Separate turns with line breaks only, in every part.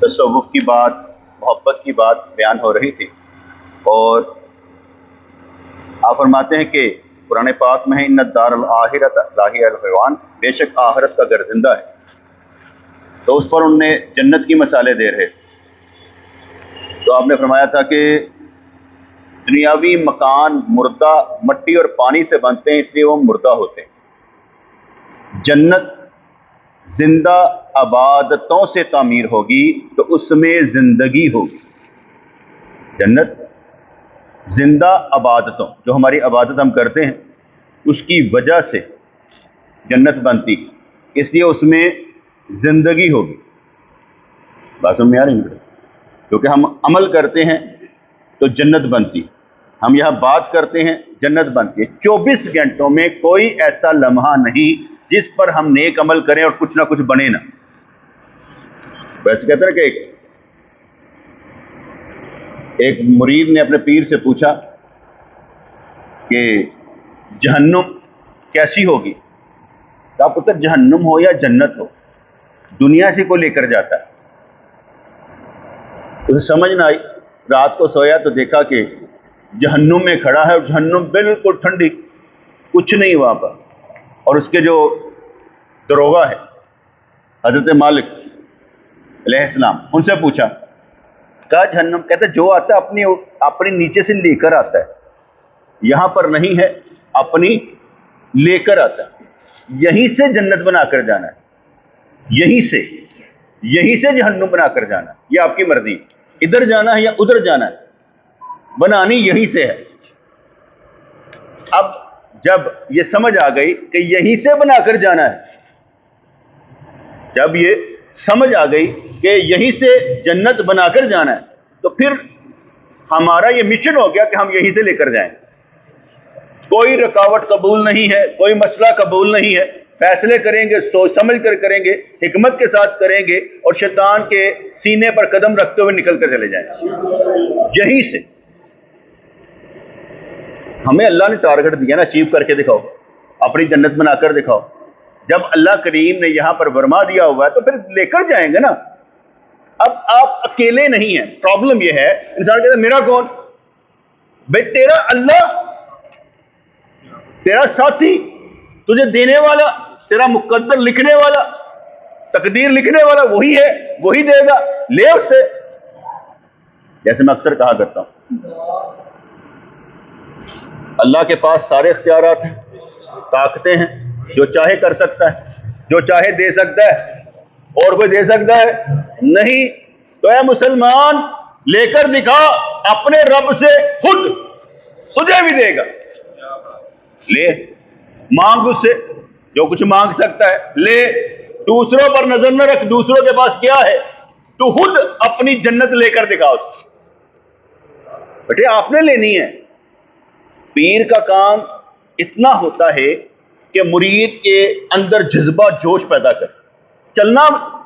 تصوف کی بات، محبت کی بات بیان ہو رہی تھی، اور آپ فرماتے ہیں کہ قرآن پاک میں ہے ان الدار الآخرۃ لاہی الحیوان، بے شک آخرت کا گھر زندہ ہے. تو اس پر انہوں نے جنت کی مثالیں دے رہے. تو آپ نے فرمایا تھا کہ دنیاوی مکان مردہ مٹی اور پانی سے بنتے ہیں، اس لیے وہ مردہ ہوتے ہیں. جنت زندہ عبادتوں سے تعمیر ہوگی تو اس میں زندگی ہوگی. جنت زندہ عبادتوں، جو ہماری عبادت ہم کرتے ہیں اس کی وجہ سے جنت بنتی، اس لیے اس میں زندگی ہوگی. بات سمجھ میں آ رہی ہے؟ کیونکہ ہم عمل کرتے ہیں تو جنت بنتی، ہم یہاں بات کرتے ہیں جنت بنتی ہے. 24 گھنٹوں میں کوئی ایسا لمحہ نہیں جس پر ہم نیک عمل کریں اور کچھ نہ کچھ بنے نہ. ویسے کہتے ہیں کہ ایک مرید نے اپنے پیر سے پوچھا کہ جہنم کیسی ہوگی؟ تو آپ پتہ جہنم ہو یا جنت ہو، دنیا سے کو لے کر جاتا ہے. اسے سمجھ نہ آئی، رات کو سویا تو دیکھا کہ جہنم میں کھڑا ہے اور جہنم بالکل ٹھنڈی، کچھ نہیں وہاں پر. اور اس کے جو دروغہ ہے حضرت مالک علیہ السلام، ان سے پوچھا، کہا جہنم، کہتے جو آتا ہے اپنی نیچے سے لے کر آتا ہے، یہاں پر نہیں ہے، اپنی لے کر آتا ہے. یہیں سے جنت بنا کر جانا ہے، یہیں سے جہنم بنا کر جانا ہے. یہ آپ کی مرضی، ادھر جانا ہے یا ادھر جانا ہے، بنانی یہیں سے ہے. اب جب یہ سمجھ آ گئی کہ یہیں سے بنا کر جانا ہے، جب یہ سمجھ آ گئی کہ یہیں سے جنت بنا کر جانا ہے، تو پھر ہمارا یہ مشن ہو گیا کہ ہم یہیں سے لے کر جائیں. کوئی رکاوٹ قبول نہیں ہے، کوئی مسئلہ قبول نہیں ہے. فیصلے کریں گے سوچ سمجھ کر کریں گے، حکمت کے ساتھ کریں گے، اور شیطان کے سینے پر قدم رکھتے ہوئے نکل کر چلے جائیں. یہیں سے ہمیں اللہ نے ٹارگٹ دیا نا، اچیو کر کے دکھاؤ، اپنی جنت بنا کر دکھاؤ. جب اللہ کریم نے یہاں پر فرما دیا ہوا ہے تو پھر لے کر جائیں گے نا. اب آپ اکیلے نہیں ہیں. پرابلم یہ ہے انسان کہتا ہے میرا کون؟ بھئی تیرا اللہ، تیرا ساتھی، تجھے دینے والا، تیرا مقدر لکھنے والا، تقدیر لکھنے والا وہی ہے، وہی دے گا، لے اس سے. جیسے میں اکثر کہا کرتا ہوں، اللہ کے پاس سارے اختیارات ہیں، طاقتیں ہیں، جو چاہے کر سکتا ہے، جو چاہے دے سکتا ہے. اور کوئی دے سکتا ہے؟ نہیں. تو اے مسلمان، لے کر دکھا اپنے رب سے، خود تجھے بھی دے گا. لے، مانگ اس سے جو کچھ مانگ سکتا ہے، لے. دوسروں پر نظر نہ رکھ، دوسروں کے پاس کیا ہے، تو خود اپنی جنت لے کر دکھا اس سے. بیٹے آپ نے لینی ہے. پیر کا کام اتنا ہوتا ہے کہ مرید کے اندر جذبہ جوش پیدا کر. چلنا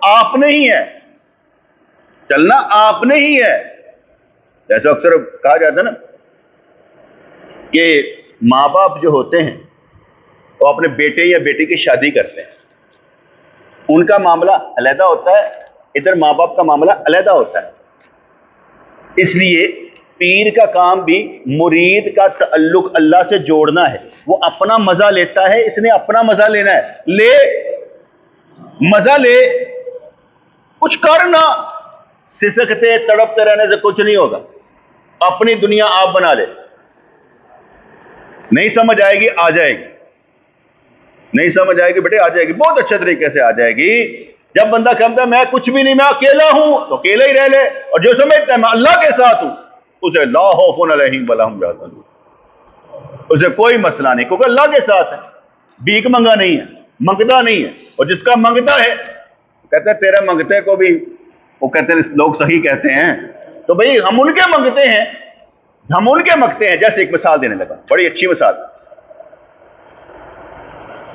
آپ نے ہی ہے، چلنا آپ نے ہی ہے. جیسے اکثر کہا جاتا ہے نا کہ ماں باپ جو ہوتے ہیں وہ اپنے بیٹے یا بیٹی کی شادی کرتے ہیں، ان کا معاملہ علیحدہ ہوتا ہے، ادھر ماں باپ کا معاملہ علیحدہ ہوتا ہے. اس لیے پیر کا کام بھی مرید کا تعلق اللہ سے جوڑنا ہے. وہ اپنا مزہ لیتا ہے، اس نے اپنا مزہ لینا ہے. لے، مزہ لے، کچھ کرنا. سسکتے تڑپتے رہنے سے کچھ نہیں ہوگا. اپنی دنیا آپ بنا لے. نہیں سمجھ آئے گی آ جائے گی، نہیں سمجھ آئے گی بیٹے آ جائے گی، بہت اچھے طریقے سے آ جائے گی. جب بندہ کہتا ہے میں کچھ بھی نہیں، میں اکیلا ہوں، تو اکیلا ہی رہ لے. اور جو سمجھتا ہے میں اللہ کے ساتھ ہوں، اسے لا خوف علیہم ولا هم يحزنون، اسے کوئی مسئلہ نہیں، کیونکہ اللہ کے ساتھ ہے. بھیک منگا نہیں ہے، منگتا نہیں ہے. اور جس کا منگتا ہے کہتا ہے تیرے منگتے کو بھی، وہ کہتے ہیں لوگ صحیح کہتے ہیں، تو بھئی ہم ان کے منگتے ہیں، ہم ان کے منگتے ہیں. جیسے ایک مثال دینے لگا، بڑی اچھی مثال.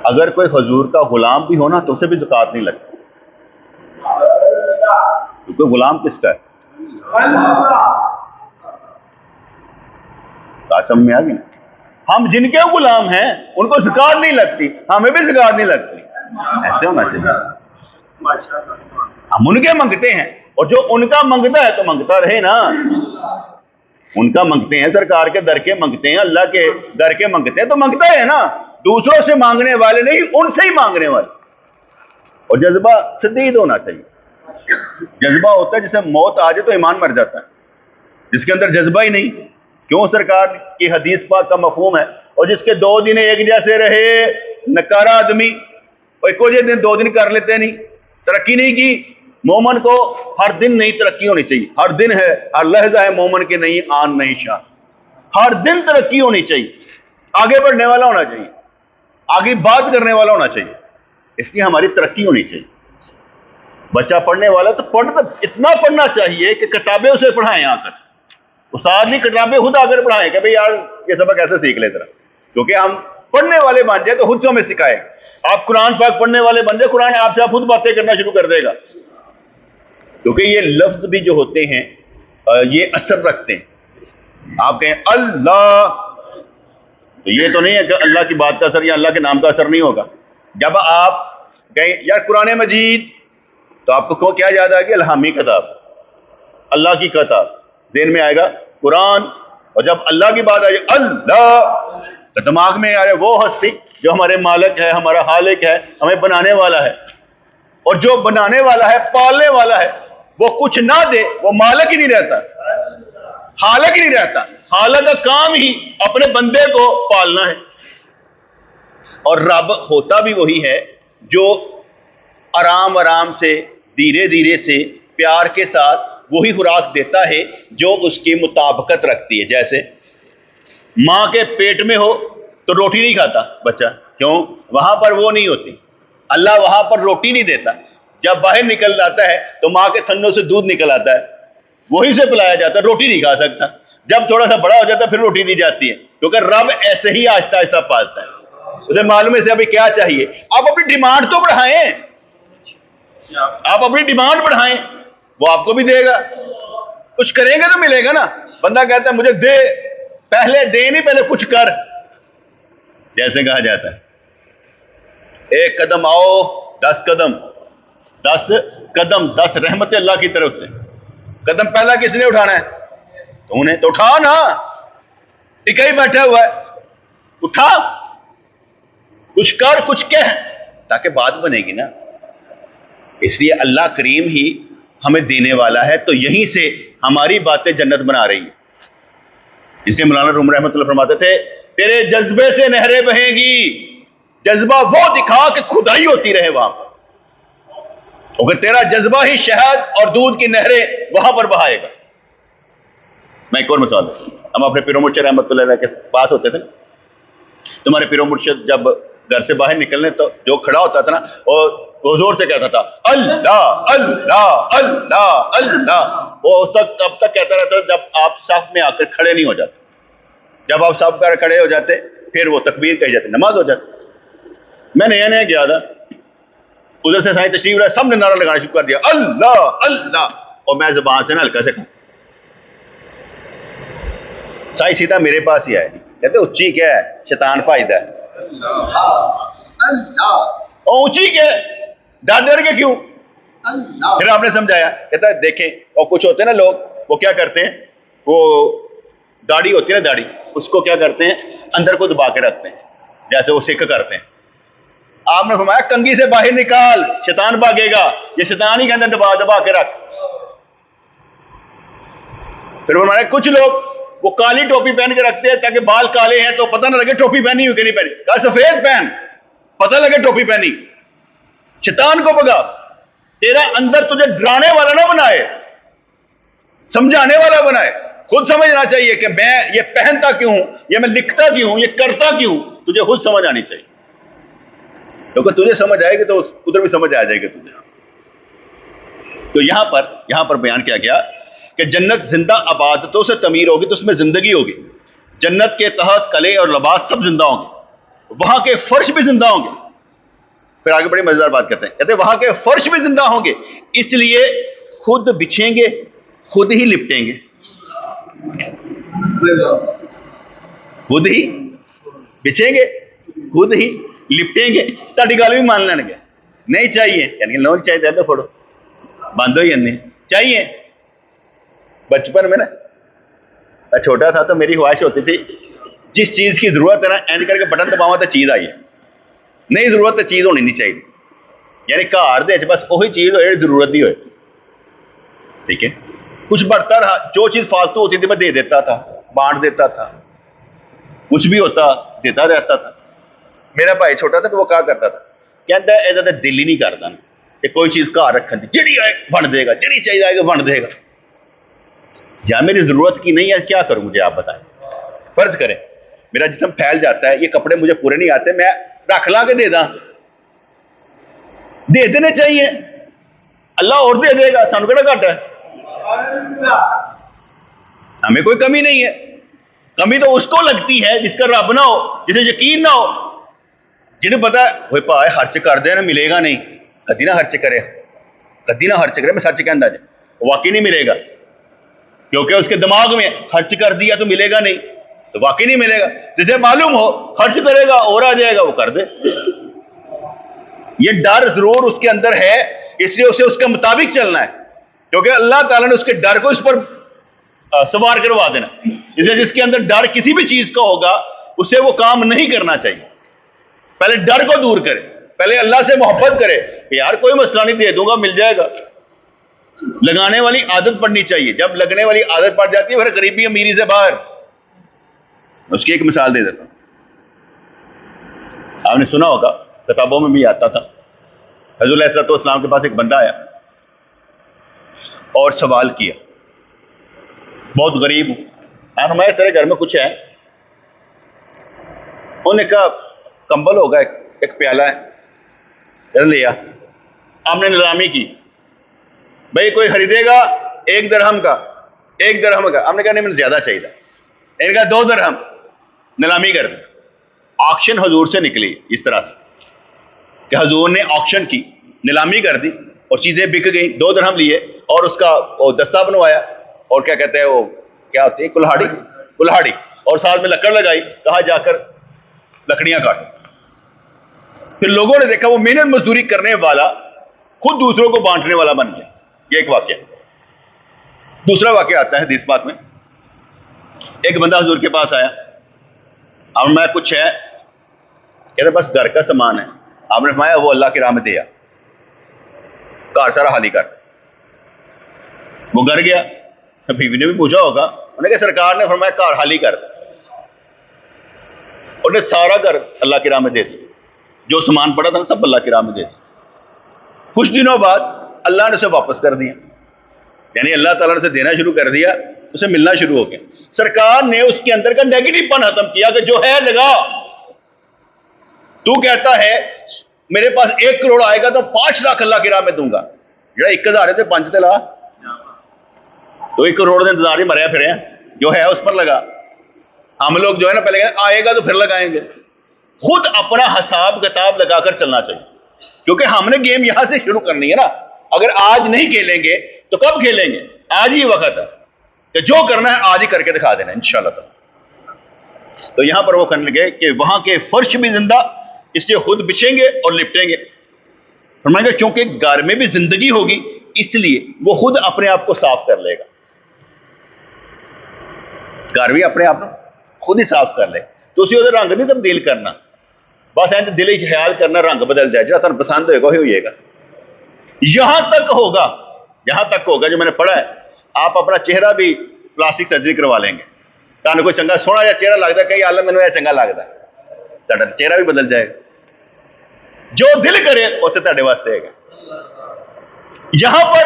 اگر کوئی حضور کا غلام بھی ہونا تو اسے بھی زکوٰۃ نہیں لگتی. کوئی غلام کس کا ہے؟ قاسم میں آ گئی نا. ہم جن کے غلام ہیں ان کو زکوٰۃ نہیں لگتی، ہمیں بھی زکوٰۃ نہیں لگتی. ایسے ہونا چاہیے. ہم ان کے منگتے ہیں اور جو ان کا منگتا ہے تو منگتا رہے نا. ان کا منگتے ہیں، سرکار کے در کے منگتے ہیں، اللہ کے در کے منگتے ہیں تو منگتا ہے نا. دوسروں سے مانگنے والے نہیں، ان سے ہی مانگنے والے. اور جذبہ شدید ہونا چاہیے. جذبہ ہوتا ہے جسے موت آ جائے تو ایمان مر جاتا ہے. جس کے اندر جذبہ ہی نہیں، کیوں سرکار کی حدیث پاک کا مفہوم ہے، اور جس کے 2 دن ایک جیسے رہے، نکارا آدمی، اور ایک دن 2 دن کر لیتے نہیں، ترقی نہیں کی. مومن کو ہر دن نئی ترقی ہونی چاہیے. ہر دن ہے، ہر لحظہ ہے مومن کے نئی آن نئی شان. ہر دن ترقی ہونی چاہیے، آگے بڑھنے والا ہونا چاہیے، آگے بات کرنے والا ہونا چاہیے. اس لیے ہماری ترقی ہونی چاہیے. بچہ پڑھنے والا تو اتنا پڑھنا چاہیے کہ کتابیں اسے پڑھائیں آ کر. استاد نہیں، کتابیں خود آ کر پڑھائیں کہ بھئی یار یہ سبق ایسے سیکھ لے ذرا. کیونکہ ہم پڑھنے والے بن جائے تو خود سے ہمیں سکھائے. آپ قرآن پاک پڑھنے والے بن جائے، قرآن آپ سے آپ خود باتیں کرنا شروع کر دے گا. کیونکہ یہ لفظ بھی جو ہوتے ہیں یہ اثر رکھتے ہیں. آپ کہیں اللہ، تو یہ تو نہیں ہے کہ اللہ کی بات کا اثر یا اللہ کے نام کا اثر نہیں ہوگا. جب آپ کہیں یار قرآن مجید، تو آپ کو کیا یاد آئے گی؟ الہامی کتاب، اللہ کی کتاب ذہن میں آئے گا قرآن. اور جب اللہ کی بات آئے اللہ، تو دماغ میں آئے وہ ہستی جو ہمارے مالک ہے، ہمارا خالق ہے، ہمیں بنانے والا ہے. اور جو بنانے والا ہے، پالنے والا ہے، وہ کچھ نہ دے وہ مالک ہی نہیں رہتا، خالق ہی نہیں رہتا. خالق کا کام ہی اپنے بندے کو پالنا ہے. اور رب ہوتا بھی وہی ہے جو آرام آرام سے، دھیرے دھیرے سے، پیار کے ساتھ وہی خوراک دیتا ہے جو اس کی مطابقت رکھتی ہے. جیسے ماں کے پیٹ میں ہو تو روٹی نہیں کھاتا بچہ، کیوں؟ وہاں پر وہ نہیں ہوتی. اللہ وہاں پر روٹی نہیں دیتا. جب باہر نکل جاتا ہے تو ماں کے تھنوں سے دودھ نکل آتا ہے، وہی سے پلایا جاتا ہے، روٹی نہیں کھا سکتا. جب تھوڑا سا بڑا ہو جاتا ہے پھر روٹی دی جاتی ہے. کیونکہ رب ایسے ہی آہستہ آہستہ پالتا ہے. اسے معلوم ہے ابھی کیا چاہیے. آپ اپنی ڈیمانڈ تو بڑھائیں، آپ اپنی ڈیمانڈ بڑھائیں، وہ آپ کو بھی دے گا. کچھ کریں گے تو ملے گا نا. بندہ کہتا ہے مجھے دے، پہلے دے نہیں، پہلے کچھ کر. جیسے کہا جاتا ہے 1 قدم آؤ 10 قدم، 10 قدم، 10 رحمت اللہ کی طرف سے. قدم پہلا کس نے اٹھانا ہے؟ تو انہیں تو اٹھا نا، ٹکا ہی بیٹھا ہوا ہے. اٹھا، کچھ کر، کچھ کہہ، تاکہ بات بنے گی نا. اس لیے اللہ کریم ہی ہمیں دینے والا ہے، تو یہیں سے ہماری باتیں جنت بنا رہی ہے. اس لیے مولانا روم رحمۃ اللہ فرماتے تھے تیرے جذبے سے نہریں بہیں گی. جذبہ وہ دکھا کہ خدائی ہوتی رہے وہاں پر. کیونکہ تیرا جذبہ ہی شہد اور دودھ کی نہریں وہاں پر بہائے گا. میں ایک اور مثال دوں. ہم اپنے پیر و مرشد رحمۃ اللہ علیہ کے پاس ہوتے تھے. تمہارے پیر و مرشد جب گھر سے باہر نکلنے تو جو کھڑا ہوتا تھا نا، اور وہ زور سے کہتا تھا اللہ اللہ اللہ اللہ. وہ اس تک اب تک کہتا رہتا جب آپ صف میں آ کر کھڑے نہیں ہو جاتے. جب آپ صف پر کھڑے ہو جاتے پھر وہ تکبیر کہی جاتی، نماز ہو جاتی. میں نیا نیا گیا تھا، ادھر سے سائیں تشریف رہا، سب نے نعرہ لگانا شروع کر دیا اللہ اللہ. اور میں زبان سے نا ہلکا سے کہا. سائیں سیدھا میرے پاس ہی آئے، کہتے اونچی کیا ہے، شیطان بھاجدا ہے. اور اونچی کیا ہے، ڈر ڈر کے کیوں؟ پھر آپ نے سمجھایا، کہتا ہے دیکھیں. اور کچھ ہوتے ہیں نا لوگ، وہ کیا کرتے ہیں، وہ داڑھی ہوتی ہے نا، داڑھی، اس کو کیا کرتے ہیں، اندر کو دبا کے رکھتے ہیں، جیسے وہ سکھ کرتے ہیں. آپ نے فرمایا کنگھی سے باہر نکال، شیطان بھاگے گا. یہ شیطان ہی کے اندر دبا دبا کے رکھ. پھر فرمایا کچھ لوگ وہ کالی ٹوپی پہن کے رکھتے ہیں تاکہ بال کالے ہیں تو پتہ نہ لگے ٹوپی پہنی ہوئی کہ نہیں پہنی. کہا سفید پہن، پتہ لگے ٹوپی پہنی. شیطان کو بگا. تیرا اندر تجھے ڈرانے والا نہ بنائے، سمجھانے والا بنائے. خود سمجھنا چاہیے کہ میں یہ پہنتا کیوں ہوں، یہ میں لکھتا کیوں ہوں، یہ کرتا کیوں ہوں. تجھے خود سمجھ آنی چاہیے. کیونکہ تجھے سمجھ آئے گی تو ادھر بھی سمجھ آ جائے گی تجھے. تو یہاں پر بیان کیا گیا کہ جنت زندہ عبادتوں سے تعمیر ہوگی تو اس میں زندگی ہوگی. جنت کے تحت کلے اور لباس سب زندہ ہوں گے. وہاں کے فرش بھی زندہ ہوں گے. پھر آگے بڑی مزیدار بات کہتے ہیں وہاں کے فرش بھی زندہ ہوں گے، اس لیے خود بچھیں گے، خود ہی لپٹیں گے. خود ہی بچھیں گے، خود ہی لپٹیں گے. تاڑی گل بھی مان لیں گے نہیں چاہیے، یعنی لون چاہیے تو پھوڑو، بند ہو جانے. چاہیے. بچپن میں نا میں چھوٹا تھا تو میری خواہش ہوتی تھی جس چیز کی ضرورت ہے نا اینج کر کے بٹن دباوا تو چیز آئی ہے, نہیں ضرورت تو چیز ہونی نہیں چاہیے. یعنی گھر دے بس وہی چیز ہوئے ضرورت ہی ہوئے. ٹھیک ہے, کچھ بڑھتا رہا, جو چیز فالتو ہوتی تھی میں دے دیتا تھا, بانٹ دیتا تھا, کچھ بھی ہوتا دیتا رہتا تھا. میرا بھائی چھوٹا تھا تو وہ کیا کرتا تھا, کہتا ہے ایسا تو دل ہی نہیں کرتا نا کہ کوئی چیز گھر رکھن دی, جڑی آئے بن دے گا, جڑی چاہیے آئے گا بن دے گا. یا میری ضرورت کی نہیں ہے, کیا کروں مجھے آپ بتائیں. فرض کریں میرا جسم پھیل جاتا ہے, یہ کپڑے مجھے پورے نہیں آتے, میں رکھ لا کے دے داں, دے دینے چاہیے. اللہ اور دے دے گا, سانو کہڑا گھٹ ہے, ہمیں کوئی کمی نہیں ہے. کمی تو اس کو لگتی ہے جس کا رب نہ ہو, جسے یقین نہ ہو, جنہیں پتا ہے وہ پائے خرچ کر دے نا ملے گا نہیں, کدی نہ خرچ کرے, کدی نہ خرچ کرے. میں سچ کہندا جی واقعی نہیں ملے گا, کیونکہ اس کے دماغ میں خرچ کر دیا تو ملے گا نہیں, تو واقعی نہیں ملے گا. جسے معلوم ہو خرچ کرے گا اور آ جائے گا, وہ کر دے. یہ ڈر ضرور اس کے اندر ہے, اس لیے اسے اس کے مطابق چلنا ہے, کیونکہ اللہ تعالیٰ نے اس کے ڈر کو اس پر سوار کروا دینا. اسے جس کے اندر ڈر کسی بھی چیز کا ہوگا اسے وہ کام نہیں کرنا چاہیے. پہلے ڈر کو دور کرے, پہلے اللہ سے محبت کرے کہ یار کوئی مسئلہ نہیں, دے دوں گا, مل جائے گا. لگانے والی عادت پڑنی چاہیے. جب لگنے والی عادت پڑ جاتی ہے پھر غریبی امیری سے باہر. اس کی ایک مثال دے دیتا ہوں. آپ نے سنا ہوگا, کتابوں میں بھی آتا تھا, حضور علیہ الصلوۃ والسلام کے پاس ایک بندہ آیا اور سوال کیا, بہت غریب ہوں, میں تیرے گھر میں کچھ ہے؟ انہوں نے کہا کمبل ہوگا, ایک پیالہ ہے, لیا. آپ نے نیلامی کی, بھائی کوئی خریدے گا 1 درہم کا, 1 درہم کا. ہم نے کہا نہیں مجھے زیادہ چاہیے تھا. ان کا 2 درہم. نیلامی کر دی. آکشن حضور سے نکلی اس طرح سے کہ حضور نے آکشن کی, نیلامی کر دی اور چیزیں بک گئیں. 2 درہم لیے اور اس کا وہ دستہ بنوایا, اور کیا کہتے ہیں وہ کیا ہوتی ہے, کلہاڑی, اور ساتھ میں لکڑ لگائی, کہا جا کر لکڑیاں کاٹ. پھر لوگوں نے دیکھا وہ محنت مزدوری کرنے والا خود دوسروں کو بانٹنے والا بن گیا. یہ ایک واقعہ. دوسرا واقعہ آتا ہے حدیث پاک میں. ایک بندہ حضور کے پاس آیا, اب میں کچھ ہے, کہتے بس گھر کا سامان ہے. آپ نے فرمایا وہ اللہ کی راہ میں دیا, گھر سارا خالی کر. وہ گھر گیا, بیوی نے بھی پوچھا ہوگا, انہوں نے کہا سرکار نے فرمایا گھر خالی کر. انہوں نے سارا گھر اللہ کی راہ میں دے دیا, جو سامان پڑا تھا نا سب اللہ کی راہ میں دے دیا. کچھ دنوں بعد اللہ نے اسے واپس کر دیا, یعنی اللہ تعالیٰ نے اسے دینا شروع کر دیا, اسے ملنا شروع ہو گیا. سرکار نے اس کے اندر کا نیگیٹو پن ختم کیا کہ جو ہے لگا. تو کہتا ہے میرے پاس 1 کروڑ آئے گا تو 5 لاکھ اللہ کی راہ میں دوں گا, جڑا 1000 ہے تو 5 تے لا, تو 1 کروڑ کے انتظار ہی مریا پھرے ہیں, جو ہے اس پر لگا. ہم لوگ جو ہے نا پہلے کہتے آئے گا تو پھر لگائیں گے. خود اپنا حساب کتاب لگا کر چلنا چاہیے, کیونکہ ہم نے گیم یہاں سے شروع کرنی ہے نا. اگر آج نہیں کھیلیں گے تو کب کھیلیں گے؟ آج ہی وقت ہے کہ جو کرنا ہے آج ہی کر کے دکھا دینا انشاءاللہ تعالی. تو یہاں پر وہ کرنے لگے کہ وہاں کے فرش بھی زندہ, اس لیے خود بچھیں گے اور لپٹیں گے. فرمائیں گے چونکہ گھر میں بھی زندگی ہوگی اس لیے وہ خود اپنے آپ کو صاف کر لے گا. گھر بھی اپنے آپ خود ہی صاف کر لے. تو اسی وجہ رنگ نہیں تبدیل کرنا, بس ایسے دل ہی خیال کرنا رنگ بدل جائے, جہاں تمہیں پسند ہوئے گا وہی ہوئے گا. یہاں تک ہوگا جو میں نے پڑھا ہے, آپ اپنا چہرہ بھی پلاسٹک سرجری کروا لیں گے, تمہیں کوئی چنگا سونا یا چہرہ لگتا ہے کہیں اللہ مینوں یہ چنگا لگتا ہے, چہرہ بھی بدل جائے گا. جو دل کرے اتنے تہاڈے واسطے ہے گا. یہاں پر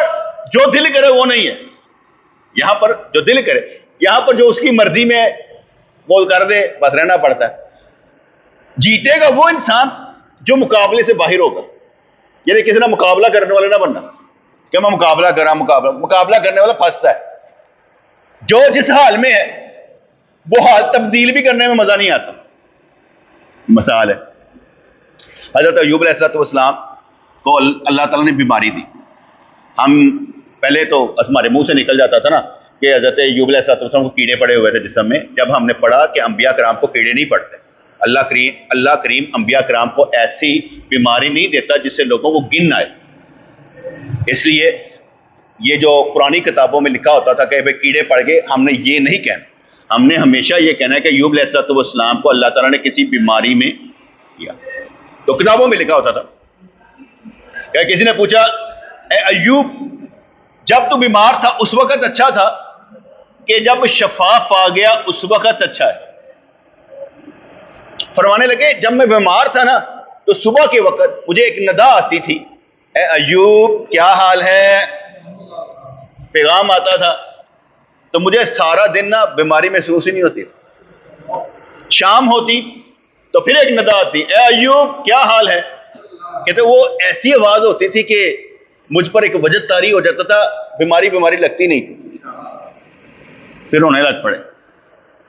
جو دل کرے وہ نہیں ہے, یہاں پر جو دل کرے, یہاں پر جو اس کی مرضی میں وہ کر دے بس رہنا پڑتا ہے. جیتے گا وہ انسان جو مقابلے سے باہر ہوگا, یعنی کسی نے مقابلہ کرنے والے نہ بننا کہ میں مقابلہ کرنے والا پھنستا ہے. جو جس حال میں ہے وہ حال تبدیل بھی کرنے میں مزہ نہیں آتا. مثال ہے حضرت ایوب علیہ السلام کو اللہ تعالیٰ نے بیماری دی. ہم پہلے تو ہمارے منہ سے نکل جاتا تھا نا کہ حضرت ایوب علیہ السلام کو کیڑے پڑے ہوئے تھے جسم میں. جب ہم نے پڑھا کہ انبیاء کرام کو کیڑے نہیں پڑتے, اللہ کریم انبیاء کرام کو ایسی بیماری نہیں دیتا جس سے لوگوں کو گن آئے, اس لیے یہ جو پرانی کتابوں میں لکھا ہوتا تھا کہ بھائی کیڑے پڑ گئے، ہم نے یہ نہیں کہنا. ہم نے ہمیشہ یہ کہنا ہے کہ ایوب علیہ السلام کو اللہ تعالیٰ نے کسی بیماری میں کیا. تو کتابوں میں لکھا ہوتا تھا کہ کسی نے پوچھا اے ایوب جب تو بیمار تھا اس وقت اچھا تھا کہ جب شفا پا گیا اس وقت اچھا ہے؟ فرمانے لگے جب میں بیمار تھا نا تو صبح کے وقت مجھے ایک ندا آتی تھی، اے ایوب کیا حال ہے، پیغام آتا تھا، تو مجھے سارا دن نا بیماری محسوس ہی نہیں ہوتی. شام ہوتی تو پھر ایک ندا آتی، اے ایوب کیا حال ہے. کہتے وہ ایسی آواز ہوتی تھی کہ مجھ پر ایک وجد طاری ہو جاتا تھا، بیماری لگتی نہیں تھی. پھر رونے لگ پڑے.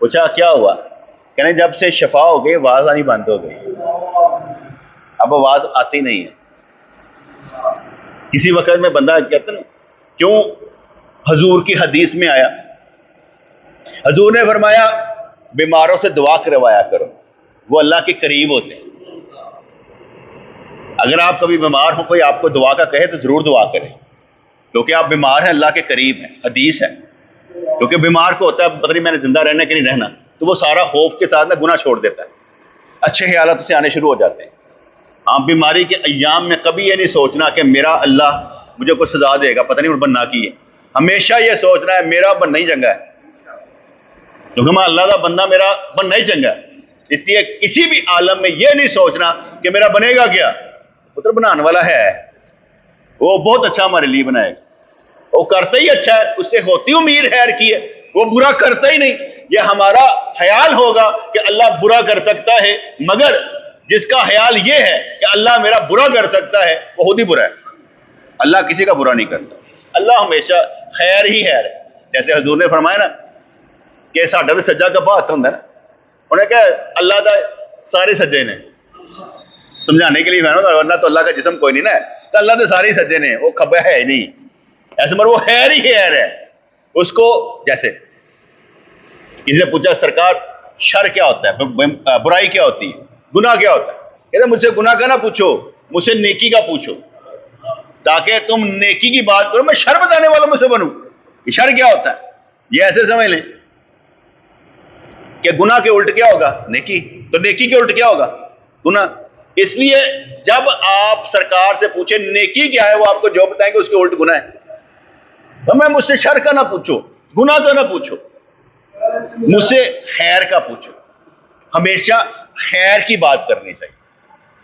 پوچھا کیا ہوا؟ کہنے جب سے شفا ہو گئی آواز آنی بند ہو گئی، اب آواز آتی نہیں ہے. کسی وقت میں بندہ کہتا نا کیوں، حضور کی حدیث میں آیا، حضور نے فرمایا بیماروں سے دعا کروایا کرو، وہ اللہ کے قریب ہوتے ہیں. اگر آپ کبھی بیمار ہو کوئی آپ کو دعا کا کہے تو ضرور دعا کریں، کیونکہ آپ بیمار ہیں اللہ کے قریب ہیں. حدیث ہے. کیونکہ بیمار کو ہوتا ہے پتہ نہیں میں نے زندہ رہنا کہ نہیں رہنا، تو وہ سارا خوف کے ساتھ نا گناہ چھوڑ دیتا ہے، اچھے خیالات سے آنے شروع ہو جاتے ہیں. آپ بیماری کے ایام میں کبھی یہ نہیں سوچنا کہ میرا اللہ مجھے کوئی سزا دے گا، پتہ نہیں بننا کی ہے. ہمیشہ یہ سوچنا ہے میرا بننا ہی چنگا ہے، کیونکہ میں اللہ کا بندہ، میرا بننا ہی چنگا ہے. اس لیے کسی بھی عالم میں یہ نہیں سوچنا کہ میرا بنے گا کیا، پتر بنانے والا ہے، وہ بہت اچھا ہمارے لیے بنائے گا. وہ کرتا ہی اچھا ہے، اس سے ہوتی امید خیر کی ہے، وہ برا کرتا ہی نہیں. یہ ہمارا خیال ہوگا کہ اللہ برا کر سکتا ہے، مگر جس کا خیال یہ ہے کہ اللہ میرا برا کر سکتا ہے وہ خود ہی برا ہے. اللہ کسی کا برا نہیں کرتا، اللہ ہمیشہ خیر ہی خیر ہے. جیسے حضور نے فرمایا نا کہ ساڈا تو سجا کبا ہاتھ ہوتا ہے نا، انہیں کہا اللہ کا سارے سجے نے، سمجھانے کے لیے ورنہ تو اللہ کا جسم کوئی نہیں نا، تو اللہ تو سارے سجے نے، وہ کھبا ہے ہی نہیں. ایسے مگر وہ خیر ہی خیر ہے. اس کو جیسے کسی نے پوچھا سرکار شر کیا ہوتا ہے، برائی کیا ہوتی ہے، گناہ کیا ہوتا ہے؟ کہتے مجھ سے گناہ کا نہ پوچھو، مجھ سے نیکی کا پوچھو، تاکہ تم نیکی کی بات کرو میں شر بتانے والا مجھ سے بنوں. یہ شر کیا ہوتا ہے یہ ایسے سمجھ لیں کہ گناہ کے الٹ کیا ہوگا، نیکی، تو نیکی کے الٹ کیا ہوگا، گناہ. اس لیے جب آپ سرکار سے پوچھیں نیکی کیا ہے، وہ آپ کو جو بتائیں گے اس کے الٹ گناہ ہے. میں مجھ سے شر کا نہ پوچھو، گناہ کا نہ پوچھو، مجھ سے خیر کا پوچھو. ہمیشہ خیر کی بات کرنی چاہیے.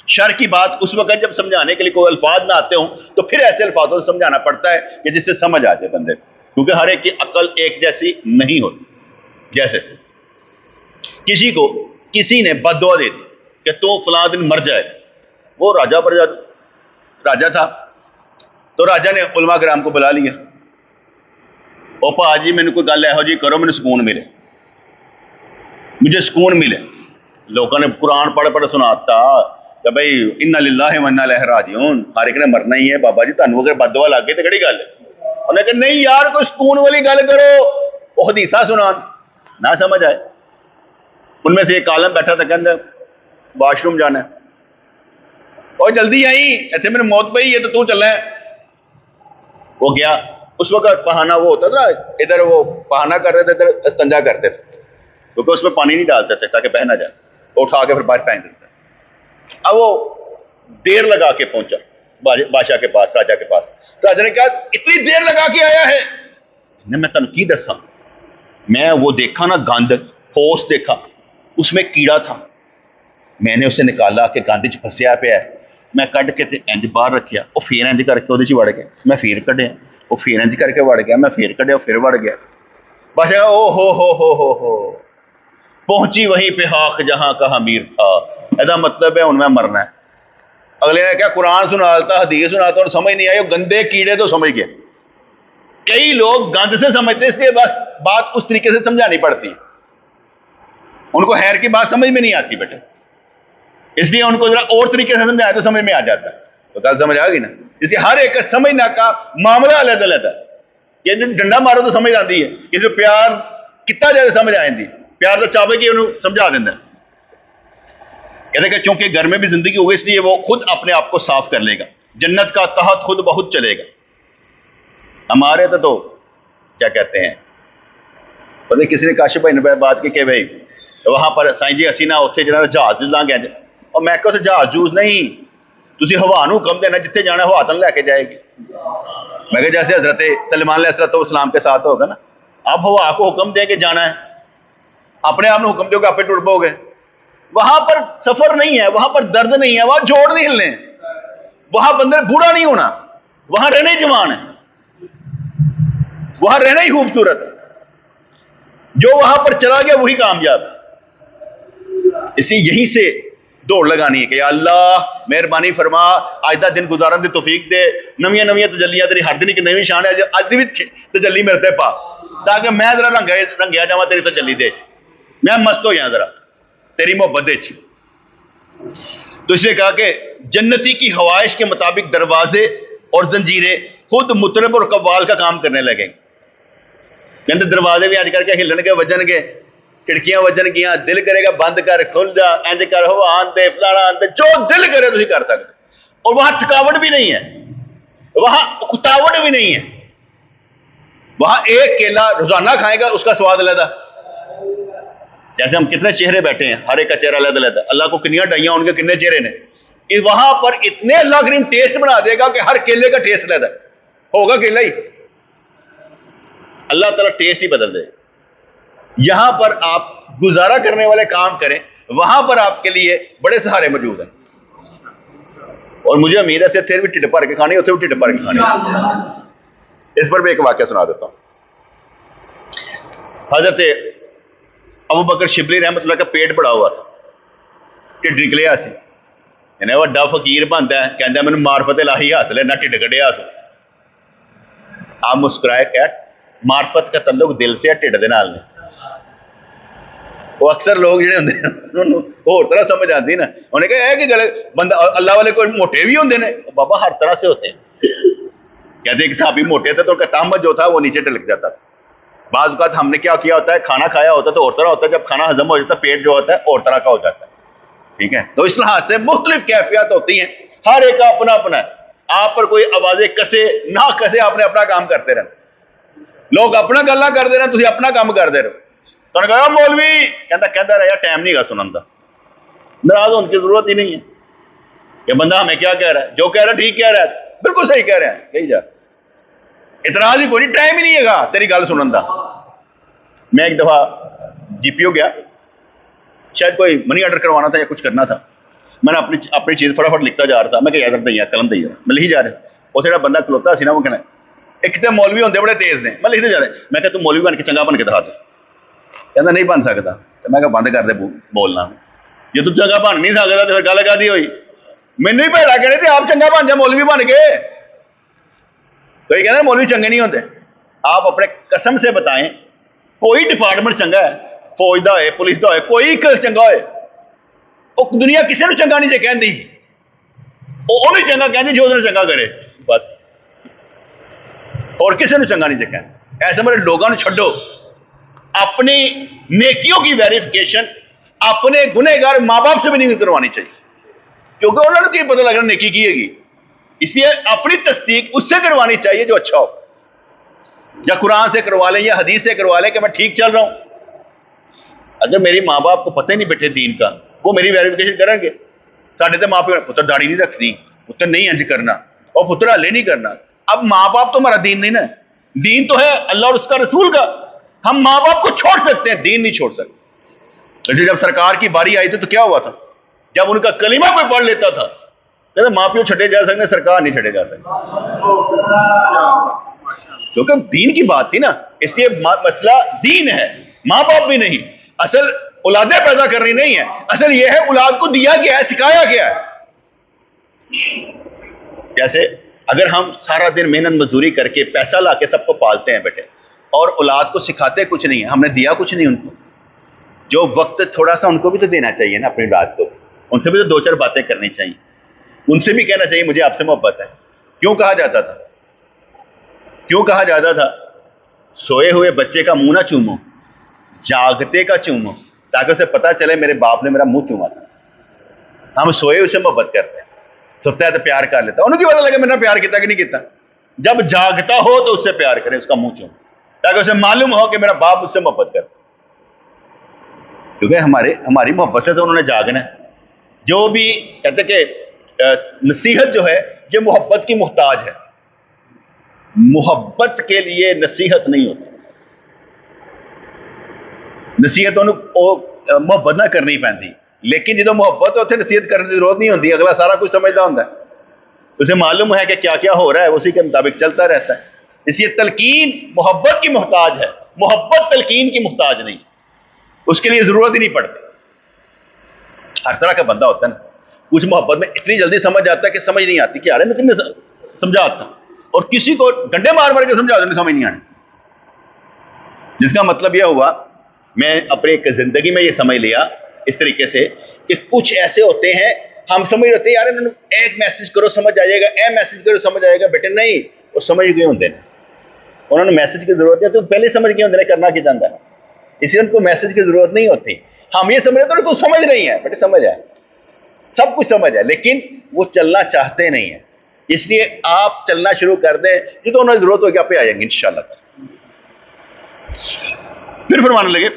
شر کی بات اس وقت جب سمجھانے کے لیے کوئی الفاظ نہ آتے ہوں تو پھر ایسے الفاظوں سے سمجھانا پڑتا ہے کہ جس سے سمجھ آ جائے بندے کو، کیونکہ ہر ایک کی عقل ایک جیسی نہیں ہوتی. جیسے کسی کو کسی نے بد دعا دے دی کہ تو فلاں دن مر جائے، وہ راجا تھا، تو راجا نے علماء کرام کو بلا لیا، او پا جی میں نے کوئی گل یہو جی کرو مجھے سکون ملے، مجھے سکون ملے. لوگوں نے قرآن پڑھ سناتا کہ بھائی انا للہ و انا الیہ راجعون، ہر ایک نے مرنا ہی ہے، بابا جی تانوں اگر بد دعا لگ گئی تو کہڑی گل ہے. انہوں نے کہا نہیں یار کوئی سکون والی گل کرو، وہ حدیثہ سنان نہ سمجھ آئے. ان میں سے ایک عالم بیٹھا تھا، کہتا واش روم جانا ہے، اور جلدی آئی ایتھے میرے موت پئی ہے تو چلنا ہے. وہ گیا. اس وقت پہانا وہ ہوتا تھا، ادھر وہ پہانا کرتے تھے، ادھر استنجا کرتے تھے، کیونکہ اس میں پانی نہیں ڈالتے تھے تاکہ بہہ نہ جائے، وہ اٹھا کے پھر باہر پھینک دیتے. اب وہ دیر لگا کے پہنچا بادشاہ کے پاس، راجا کے پاس. راجا نے کہا اتنی دیر لگا کے آیا ہے. میں تنوں کی دساں، میں وہ دیکھا نا گند ٹھوس دیکھا، اس میں کیڑا تھا، میں نے اسے نکالا کہ گند چ پھسیا پیا ہے، میں کڈ کے انج باہر رکھیا، وہ پھر انج کر کے وہ وڑ گیا، میں پھر کڈیا، وہ پھر انج کر کے وڑ گیا، میں پھر کڈیا، پھر وڑ گیا. بادشاہ او ہو پہنچی وہیں پہ خاک جہاں کا حمیر تھا. ایسا مطلب ہے ان میں مرنا ہے. اگلے نے کیا قرآن سناتا، حدیث سناتا، اور سمجھ نہیں آئی، وہ گندے کیڑے تو سمجھ گئے. کئی لوگ گند سے سمجھتے، اس لیے بس بات اس طریقے سے سمجھانی پڑتی، ان کو خیر کی بات سمجھ میں نہیں آتی بیٹے، اس لیے ان کو ذرا اور طریقے سے سمجھایا تو سمجھ میں آ جاتا ہے. تو گل سمجھ آ گئی نا. اس لیے ہر ایک سمجھنا کا معاملہ علیحدہ علیحدہ ہے. کہ ڈنڈا مارو تو سمجھ آتی ہے، کہ جو پیار کتا جائے سمجھ آئیں، پیار تو چاہے کہ انہوں سمجھا دینا. کہتے کہ چونکہ گھر میں بھی زندگی ہوگی اس لیے وہ خود اپنے آپ کو صاف کر لے گا، جنت کا تحت خود بہت چلے گا. ہمارے تو کیا کہتے ہیں، پتہ کسی نے کاشف بھائی نے بات کی کہ بھائی وہاں پر سائیں جی اسی نہ اتنے جانا جہاز لانگ گئے، اور میں کہا جہاز جوز نہیں، تسی ہوا نو حکم دینا جتنے جانا ہوا تن لے کے جائے گی. میں کہ جیسے حضرت سلیمان علیہ السلام کے ساتھ ہوگا نا، آپ ہوا کو حکم دیں کہ جانا ہے، اپنے آپ نے حکم دو کہ آپ پہ ٹوٹ پاؤ گے. وہاں پر سفر نہیں ہے، وہاں پر درد نہیں ہے، وہاں جوڑ نہیں ہلنے، وہاں بندے بوڑھا نہیں ہونا، وہاں رہنا ہی جوان ہے، وہاں رہنا ہی خوبصورت ہے. جو وہاں پر چلا گیا وہی کامیاب. اسی یہیں سے دوڑ لگانی ہے کہ یا اللہ مہربانی فرما آج دا دن گزارن دی توفیق دے، نویاں نویاں تجلیاں تیری ہر دن ایک نوی شان ہے، اج دی بھی تجلی میرے تے پا تاکہ میں ذرا رنگیا جاواں تیری تجلی دے، میں مست ہو جاواں ذرا تیری محبت دے. تو اس نے کہا کہ جنتی کی خوائش کے مطابق دروازے اور زنجیریں خود مطرب اور قوال کا کام کرنے لگیں. کہتے دروازے بھی آج کر کے ہلن گے وجن گے، کھڑکیاں وجن گیاں، دل کرے گا بند کر کھل جا، انج کر ہوا آندے فلانا آندے، جو دل کرے تسی کر سکتے. اور وہاں تھکاوٹ بھی نہیں ہے، وہاں اکتاوٹ بھی نہیں ہے، وہاں ایک کیلا روزانہ کھائے گا اس کا سواد علیحدہ. جیسے ہم کتنے چہرے بیٹھے ہیں، ہر ایک کا چہرہ علیحدہ علیحدہ، اللہ کو کنیاں ڈائیاں ان کے کتنے چہرے نے، وہاں پر اتنے اللہ کریم ٹیسٹ بنا دے گا کہ ہر کیلے کا ٹیسٹ علیحدہ ہوگا، کیلا ہی اللہ تعالیٰ ٹیسٹ ہی بدل دے. یہاں پر آپ گزارا کرنے والے کام کریں، وہاں پر آپ کے لیے بڑے سہارے موجود ہیں. اور مجھے امید ہے تھے بھی ٹھڈ بھر کے کھانے، اتنے بھی ٹھڈ بھر کے کھانے. اس پر بھی ایک واقعہ سنا دیتا ہوں. حضرت ابو بکر شبلی رحمۃ اللہ کا پیٹ بڑا ہوا تھا، ٹھڈ نکلیا سی، یعنی وڈا فقیر بنتا ہے، کہتا ہے میں معرفت الہی حاصل ہے، نہ ٹھڈ کڈیا سو. آپ مسکرائے کہ معرفت کا تعلق دل سے ٹھڈ دے نال نہیں. وہ اکثر لوگ جڑے ہوندے اور طرح سمجھ آتی نا، انہیں کہا ہے کہ گلے بندہ اللہ والے کوئی موٹے بھی ہوندے نے، بابا ہر طرح سے ہوتے ہیں. کہتے ہیں کہ صحابی موٹے تھے تو ان کا تامت جو تھا وہ نیچے ٹلک جاتا تھا. بعض اوقات ہم نے کیا کیا ہوتا ہے، کھانا کھایا ہوتا ہے تو اور طرح ہوتا ہے، جب کھانا ہضم ہو جاتا ہے پیٹ جو ہوتا ہے اور طرح کا ہو جاتا ہے. ٹھیک ہے، تو اس لحاظ سے مختلف کیفیات ہوتی ہیں، ہر ایک کا اپنا اپنا ہے. آپ پر کوئی آوازیں کسے نہ کسے، آپ نے اپنا کام کرتے رہنا. لوگ اپنا گلا کر دے رہے، تھی اپنا کام کرتے رہو. تو نے کہا مولوی کہتا رہا ٹائم نہیں گا سنن دا. ناراض ہونے کی ضرورت ہی نہیں ہے. یہ بندہ ہمیں کیا کہہ رہا ہے، جو کہہ رہا ہے ٹھیک کہہ رہا ہے، بالکل صحیح کہہ رہے ہیں، کہی جا اعتراض ہی کوئی نہیں، ٹائم ہی نہیں ہے گا تیری گل سنن دا. میں ایک دفعہ جی پی او گیا، شاید کوئی منی آرڈر کروانا تھا یا کچھ کرنا تھا. میں نے اپنی چیز فٹافٹ لکھتا جا رہا تھا. میں کہ یار دیا قلم دیا میں لکھی جا رہا. وہ جڑا بندہ کھلوتا سی نا، وہ کہنا ایک تو مولوی ہوندے بڑے تیز نے، میں لکھتے جا رہا. میں کہ تو مولوی بن کے چنگا بن کے دکھا دے. کہتا نہیں بن سکتا. میں کہ بند کر دے بولنا، جی تو چنگا بن نہیں سکتا تو پھر گل لگا دی ہوئی. مینو ہی بھڑا کہنے تھے آپ چنگا بن جا مولوی بن کے. کوئی کہنا مولوی چنگے نہیں ہوتے. آپ اپنے قسم سے بتائیں کوئی ڈپارٹمنٹ چنگا ہے، فوج دا ہوئے پولیس دا ہوئے، کوئی چنگا ہوئے، وہ دنیا کسی نے چنگا نہیں جے کہندی، وہ نہیں چنگا کہندی جو انہوں نے چنگا کرے بس، اور کسی نے چنگا نہیں جے کہندی. ایسے میرے لوگوں نے چھڈو. اپنی نیکیوں کی ویریفیکیشن اپنے گنہگار ماں باپ سے بھی نہیں کروانی چاہیے، کیونکہ انہوں نے کی پتہ لگنا نیکی کی ہے گی. اس لیے اپنی تصدیق اس سے کروانی چاہیے جو اچھا ہو، یا قرآن سے کروا لیں یا حدیث سے کروا لیں کہ میں ٹھیک چل رہا ہوں. اگر میری ماں باپ کو پتہ نہیں بیٹھے دین کا، وہ میری ویریفیکیشن کریں گے. ساڈے تو ماں پیو پتر داڑھی نہیں رکھنی، پتر نہیں انج کرنا، اور پتر ہلے نہیں کرنا. اب ماں باپ تو ہمارا دین نہیں نا، دین تو ہے اللہ اور اس کا رسول کا. ہم ماں باپ کو چھوڑ سکتے ہیں، دین نہیں چھوڑ سکتے. جیسے جب سرکار کی باری آئی تھی تو کیا ہوا تھا، جب ان کا کلمہ کوئی پڑھ لیتا تھا کہتے ماں پیو چھٹے جا سکتے، سرکار نہیں چھٹے جا سکتے، کیونکہ دین کی بات تھی نا. اس لیے مسئلہ دین ہے، ماں باپ بھی نہیں. اصل اولادیں پیدا کرنی نہیں ہے، اصل یہ ہے اولاد کو دیا گیا ہے، سکھایا گیا ہے. جیسے اگر ہم سارا دن محنت مزدوری کر کے پیسہ لا کے سب کو پالتے ہیں بیٹے، اور اولاد کو سکھاتے کچھ نہیں ہے، ہم نے دیا کچھ نہیں ان کو. جو وقت تھوڑا سا ان کو بھی تو دینا چاہیے نا اپنی اولاد کو، ان سے بھی تو دو چار باتیں کرنی چاہیے، ان سے بھی کہنا چاہیے مجھے آپ سے محبت ہے. کیوں کہا جاتا تھا، کیوں کہا جاتا تھا سوئے ہوئے بچے کا منہ نہ چومو، جاگتے کا چومو، تاکہ اسے پتا چلے میرے باپ نے میرا منہ چوما تھا. ہم سوئے اسے محبت کرتے ہیں، سوتا ہے تو پیار کر لیتا، انہوں کی پتا لگے میں نے پیار کیتا کہ نہیں کیتا. جب جاگتا ہو تو اس سے پیار کریں، اس کا منہ چوم، تاکہ اسے معلوم ہو کہ میرا باپ مجھ سے محبت کرتا، کیونکہ ہماری محبت سے تو انہوں نے جاگنا ہے۔ جو بھی کہتے کہ نصیحت جو ہے یہ محبت کی محتاج ہے، محبت کے لیے نصیحت نہیں ہوتی، نصیحت محبت نہ کرنی پہنتی، لیکن جدو محبت ہوتے نصیحت کرنے کی ضرورت نہیں ہوتی، اگلا سارا کچھ سمجھتا ہوتا ہے، اسے معلوم ہے کہ کیا کیا ہو رہا ہے، اسی کے مطابق چلتا رہتا ہے۔ اس لیے تلقین محبت کی محتاج ہے، محبت تلقین کی محتاج نہیں، اس کے لیے ضرورت ہی نہیں پڑتی۔ ہر طرح کا بندہ ہوتا ہے نا، کچھ محبت میں اتنی جلدی سمجھ جاتا ہے کہ سمجھ نہیں آتی کہ یار میں تمہیں سمجھاتا ہوں، اور کسی کو ڈنڈے مار مار کے سمجھا دیں سمجھ نہیں آنے، جس کا مطلب یہ ہوا، میں اپنے ایک زندگی میں یہ سمجھ لیا اس طریقے سے کہ کچھ ایسے ہوتے ہیں ہم سمجھ رہتے ہیں یار انہوں نے ایک میسج کرو سمجھ آئے گا، اے میسج کرو سمجھ آئے گا، بیٹے نہیں، وہ سمجھ گئے ہوتے ہیں، انہوں نے میسج کی ضرورت نہیں، تو پہلے سمجھ گئے ہوتے ہیں کرنا کی چاہتا ہے، اس لیے ان کو میسج کی ضرورت نہیں ہوتی۔ ہم یہ سمجھ رہے تو ان کو سمجھ نہیں ہے، بیٹے سمجھ ہے، سب کچھ سمجھ ہے، لیکن وہ چلنا چاہتے نہیں ہیں، اس لیے آپ چلنا شروع کر دیں، جو تو انہیں ضرورت ہوگی آپ پہ آ جائیں گے انشاءاللہ۔ پھر فرمانے لگے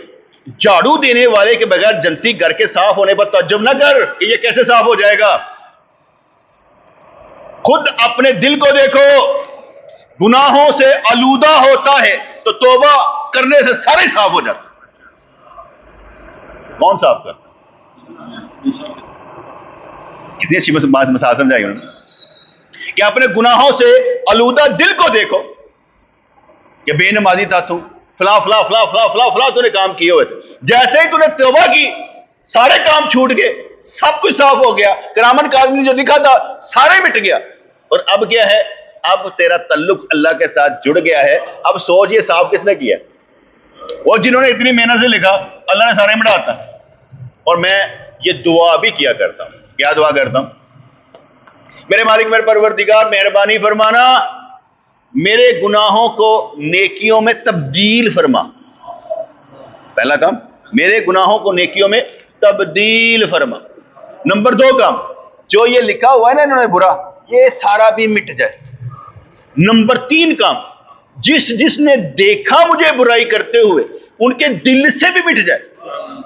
جھاڑو دینے والے کے بغیر جنتی گھر کے صاف ہونے پر تعجب نہ کر کہ یہ کیسے صاف ہو جائے گا، خود اپنے دل کو دیکھو، گناہوں سے آلودہ ہوتا ہے تو توبہ کرنے سے سارے صاف ہو جاتا۔ کون صاف کرتا؟ کتنی اچھی مثال سمجھائی انہوں نے کہ اپنے گناہوں سے آلودہ دل کو دیکھو کہ بے نمازی تھا تو فلاں فلاں فلاں فلاں فلاں فلاں تو نے کام کیے ہوئے تھے، جیسے ہی تو نے توبہ کی سارے کام چھوٹ گئے، سب کچھ صاف ہو گیا، کرامن کاظمی نے جو لکھا تھا سارے مٹ گیا، اور اب کیا ہے، اب تیرا تعلق اللہ کے ساتھ جڑ گیا ہے۔ اب سوچ یہ صاف کس نے کیا؟ وہ جنہوں نے اتنی محنت سے لکھا، اللہ نے سارے مٹاتا۔ اور میں یہ دعا بھی کیا کرتا ہوں، کیا دعا کرتا ہوں؟ میرے مالک میرے پروردگار مہربانی فرمانا، میرے گناہوں کو نیکیوں میں تبدیل فرما۔ پہلا کام، میرے گناہوں کو نیکیوں میں تبدیل فرما۔ نمبر 2 کام، جو یہ لکھا ہوا ہے نا انہوں نے برا، یہ سارا بھی مٹ جائے۔ نمبر 3 کام، جس نے دیکھا مجھے برائی کرتے ہوئے ان کے دل سے بھی مٹ جائے۔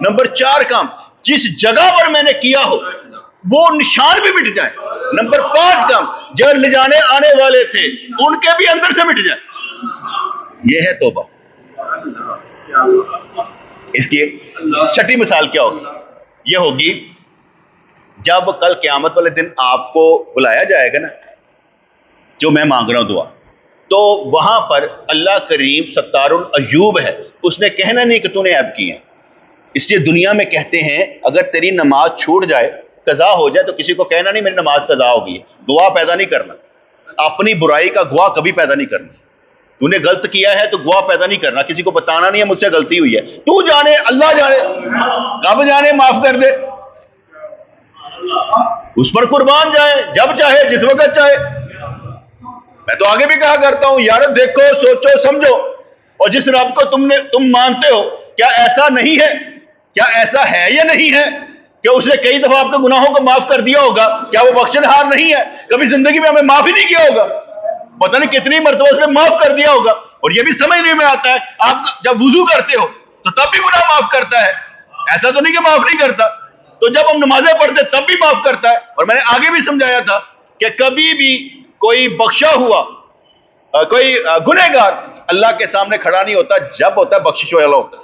نمبر 4 کام، جس جگہ پر میں نے کیا ہو وہ نشان بھی مٹ جائے۔ نمبر 5 کام، جو لے جانے آنے والے تھے ان کے بھی اندر سے مٹ جائے۔ یہ ہے توبہ۔ اس کی چھٹی مثال کیا ہوگی؟ یہ ہوگی جب کل قیامت والے دن آپ کو بلایا جائے گا نا، جو میں مانگ رہا ہوں دعا، تو وہاں پر اللہ کریم ستار العیوب ہے، اس نے کہنا نہیں کہ تو نے عیب کی ہے۔ اس لیے دنیا میں کہتے ہیں اگر تیری نماز چھوٹ جائے، قضا ہو جائے، تو کسی کو کہنا نہیں میری نماز قضا ہو گئی، گواہ پیدا نہیں کرنا، اپنی برائی کا گواہ کبھی پیدا نہیں کرنا۔ تو نے غلط کیا ہے تو گواہ پیدا نہیں کرنا، کسی کو بتانا نہیں ہے مجھ سے غلطی ہوئی ہے، تو جانے اللہ جانے، رب جانے معاف کر دے، اس پر قربان جائے جب چاہے جس وقت چاہے۔ میں تو آگے بھی کہا کرتا ہوں یار دیکھو سوچو سمجھو، اور جس رب کو تم مانتے ہو، کیا ایسا نہیں ہے، کیا ایسا ہے یا نہیں ہے کہ اس نے کئی دفعہ آپ کے گناہوں کو معاف کر دیا ہوگا؟ کیا وہ بخشن ہار نہیں ہے؟ کبھی زندگی میں ہمیں معاف ہی نہیں کیا ہوگا، پتہ نہیں کتنی مرتبہ اس نے معاف کر دیا ہوگا۔ اور یہ بھی سمجھنے میں آتا ہے آپ جب وضو کرتے ہو تو تب بھی گناہ معاف کرتا ہے، ایسا تو نہیں کہ معاف نہیں کرتا، تو جب ہم نمازیں پڑھتے تب بھی معاف کرتا ہے۔ اور میں نے آگے بھی سمجھایا تھا کہ کبھی بھی کوئی بخشا ہوا کوئی گنہگار اللہ کے سامنے کھڑا نہیں ہوتا جب ہوتا ہے بخشش والا ہوتا ہے۔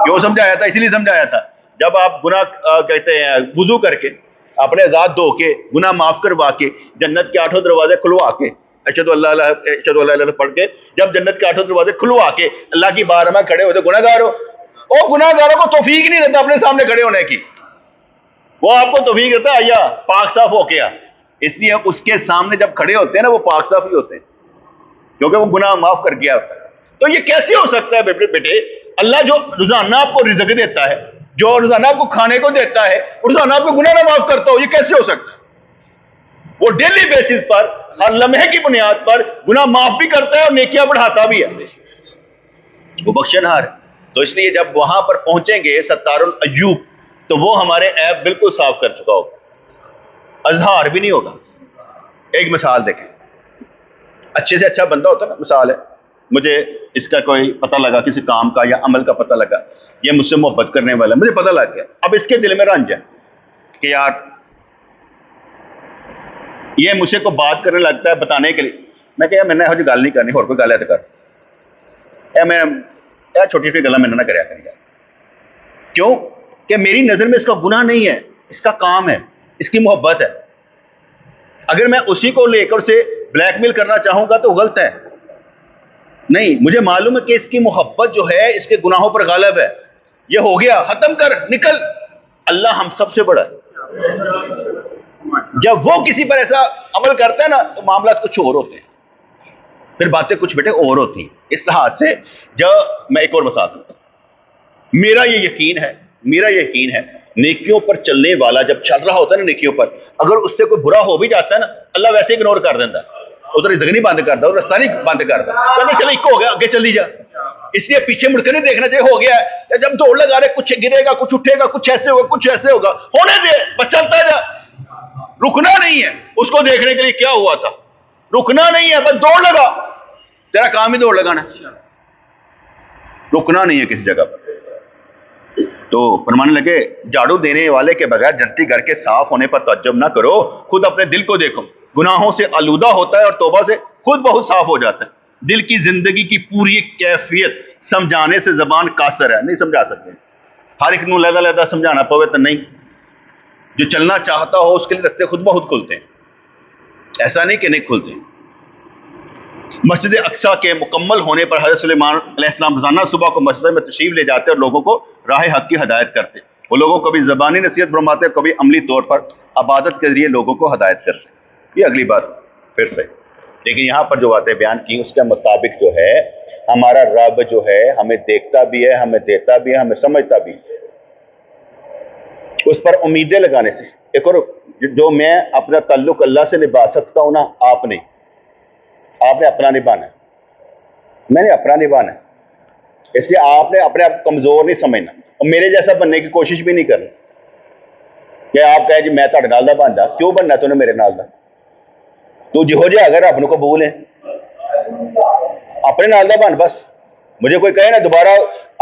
کیوں سمجھایا تھا؟ اسی لیے سمجھایا تھا جب آپ گناہ کہتے ہیں وضو کر کے اپنے ذات دھو کے گناہ معاف کروا کے جنت کے 8 دروازے کھلوا کے اشہد اللہ اشہد اللہ پڑھ کے جب جنت کے 8 دروازے کھلوا کے اللہ کی بارگاہ میں کھڑے ہوتے گناہ گار ہو، وہ گناہ گاروں کو توفیق نہیں دیتا اپنے سامنے کھڑے ہونے کی، وہ آپ کو توفیق دیتا ہے آیا پاک صاف ہو کے آ۔ اس لیے اس کے سامنے جب کھڑے ہوتے ہیں نا وہ پاک صاف ہی ہوتے ہیں، کیونکہ وہ گناہ معاف کر گیا ہوتا ہے۔ تو یہ کیسے ہو سکتا ہے بیٹے؟ اللہ جو روزانہ آپ کو رزق دیتا ہے، جو روزانہ آپ کو کھانے کو دیتا ہے، روزانہ آپ کو گناہ نہ معاف کرتا ہو، یہ کیسے ہو سکتا ہے؟ وہ ڈیلی بیسس پر ہر لمحے کی بنیاد پر گناہ معاف بھی کرتا ہے اور نیکیاں بڑھاتا بھی ہے، وہ بخشنہار ہے۔ تو اس لیے جب وہاں پر پہنچیں گے ستار العیوب تو وہ ہمارے عیب بالکل صاف کر چکا ہوگا، اظہار بھی نہیں ہوگا۔ ایک مثال دیکھیں، اچھے سے اچھا بندہ ہوتا ہے نا، مثال ہے مجھے اس کا کوئی پتہ لگا، کسی کام کا یا عمل کا پتہ لگا، یہ مجھ سے محبت کرنے والا ہے، مجھے پتہ لگ گیا، اب اس کے دل میں رنج ہے کہ یار یہ مجھ سے کوئی بات کرنے لگتا ہے بتانے کے لیے، میں کہ میں نے یہ گل نہیں کرنی، اور کوئی گل ہے تو کر، میں چھوٹی چھوٹی گلا میں نہ کریا کری، کیوں کہ میری نظر میں اس کا گناہ نہیں ہے، اس کا کام ہے، اس کی محبت ہے۔ اگر میں اسی کو لے کر اسے بلیک میل کرنا چاہوں گا تو غلط ہے۔ نہیں، مجھے معلوم ہے کہ اس کی محبت جو ہے اس کے گناہوں پر غالب ہے، یہ ہو گیا، ختم کر، نکل۔ اللہ ہم سب سے بڑا ہے، جب وہ کسی پر ایسا عمل کرتا ہے نا تو معاملات کچھ اور ہوتے ہیں، پھر باتیں کچھ بیٹے اور ہوتی ہیں۔ اس لحاظ سے جب میں ایک اور بتا دوں، میرا یہ یقین ہے نیکیوں پر چلنے والا جب چل رہا ہوتا ہے نا نیکیوں پر، اگر اس سے کوئی برا ہو بھی جاتا ہے نا، اللہ ویسے اگنور کر دیتا ہے، ادھر زندگی بند کرتا ہے، رستہ نہیں بند کرتا، کہتے چلو ایک ہو گیا، آگے چلی جا۔ اس لیے پیچھے مڑ کر نہیں دیکھنا چاہیے، ہو گیا ہے، جب دوڑ لگا رہے کچھ گرے گا، کچھ اٹھے گا، کچھ ایسے ہوگا، کچھ ایسے ہوگا، ہونے دے، بس چلتا جا، رکنا نہیں ہے۔ اس کو دیکھنے کے لیے کیا ہوا تھا، رکنا نہیں ہے، بس دوڑ لگا، تیرا کام ہی دوڑ لگانا، رکنا نہیں ہے کسی جگہ پر۔ تو فرمانے لگے جھاڑو دینے والے کے بغیر جنتی گھر کے صاف ہونے پر تعجب نہ کرو، خود اپنے دل کو دیکھو، گناہوں سے آلودہ ہوتا ہے اور توبہ سے خود بہت صاف ہو جاتا ہے۔ دل کی زندگی کی پوری کیفیت سمجھانے سے زبان قاصر ہے، نہیں سمجھا سکتے، ہر ایک نو لہدا لہدا سمجھانا پوے تو نہیں، جو چلنا چاہتا ہو اس کے لیے رستے خود بہت کھلتے ہیں، ایسا نہیں کہ نہیں کھلتے۔ مسجد اقصیٰ کے مکمل ہونے پر حضرت سلیمان علیہ السلام روزانہ صبح کو مسجد میں تشریف لے جاتے اور لوگوں کو راہ حق کی ہدایت کرتے، وہ لوگوں کو کبھی زبانی نصیحت فرماتے، کبھی عملی طور پر عبادت کے ذریعے لوگوں کو ہدایت کرتے۔ یہ اگلی بات پھر سے، لیکن یہاں پر جو باتیں بیان کی اس کے مطابق جو ہے ہمارا رب جو ہے ہمیں دیکھتا بھی ہے، ہمیں دیتا بھی ہے، ہمیں سمجھتا بھی ہے۔ اس پر امیدیں لگانے سے ایک اور، جو میں اپنا تعلق اللہ سے نبھا سکتا ہوں نا، آپ نے اپنا نبھانا ہے، میں نے اپنا نبھانا ہے، اس لیے آپ نے اپنے آپ کمزور نہیں سمجھنا اور میرے جیسا بننے کی کوشش بھی نہیں کرنا کہ آپ کہے جی میں تہاڈے نال دا بن جا، کیوں بننا تو نے میرے نال دا، تو جہو جہا اگر رب نو قبول ہے، اپنے نال دا بن بس۔ مجھے کوئی کہے نا دوبارہ